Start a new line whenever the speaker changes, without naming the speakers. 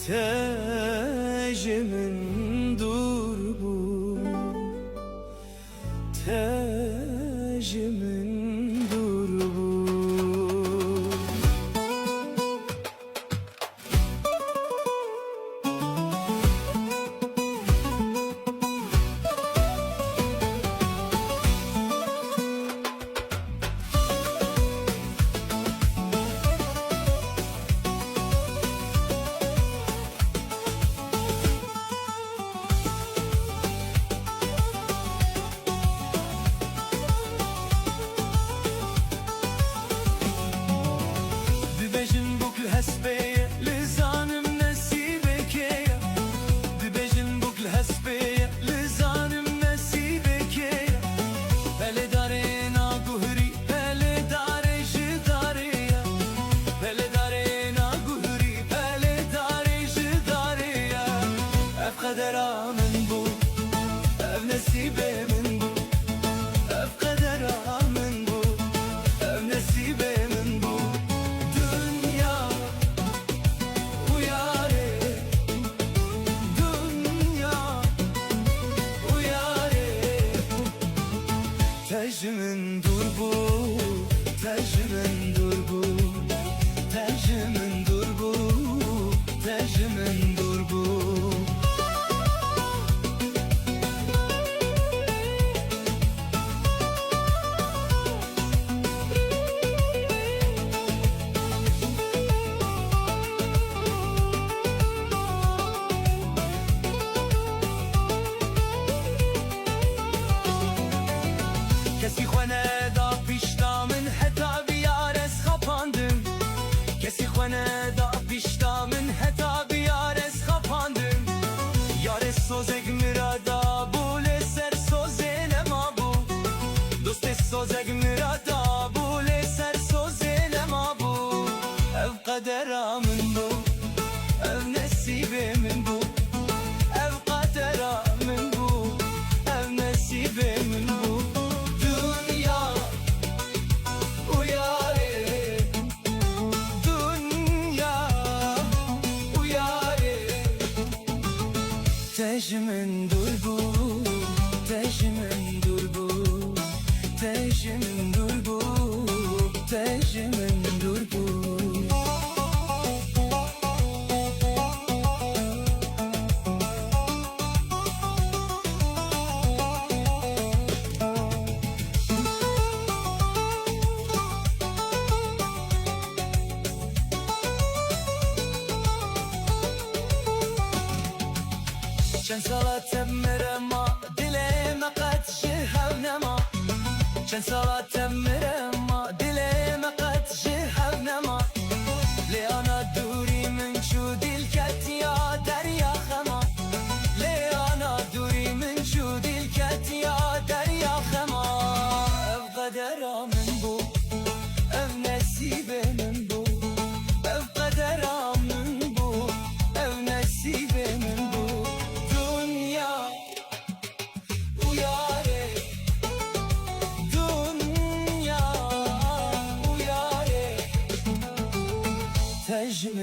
Tecimin dur bu, tecimin dur bu. Dibejin bukl hesbeye lizanim nesibeke, dibejin bukl hesbeye lizanim nesibeke. Hele dare na guhri, hele dare jidare, hele dare na guhri, hele dare jidare. Ev kadera min bu, ev nesibe min bu, ev kadera min bu, ev nesibe min bu. Tecimin dur bu, tecimin dur bu, tecimin dur bu, tecimin dur bu. Kesi xwene da pişta min heta biyares xapandim, kesi xwene da pişta min heta biyares xapandim. Yares sozek mirada bu le ser sozelema bu, doste sozek mirada bu le ser sozelema bu. Ev kadera min bu, ev nesibe min bu, ev kadera min bu, ev nesibe min bu. Tecimin dur bu, tecimin dur bu, tecimin dur bu, tecimin dur bu. چند سالت میرم دلم قد شهر نما، چند سالت میرم دلم قد شهر نما. لیانا دوری من شو دل کتیا دریا خما، لیانا دوری من شو دل کتیا دریا خما. اف قدر من بو، اف نصیب من بو، اف قدر من بو، اف نصیب من بو. Tecmin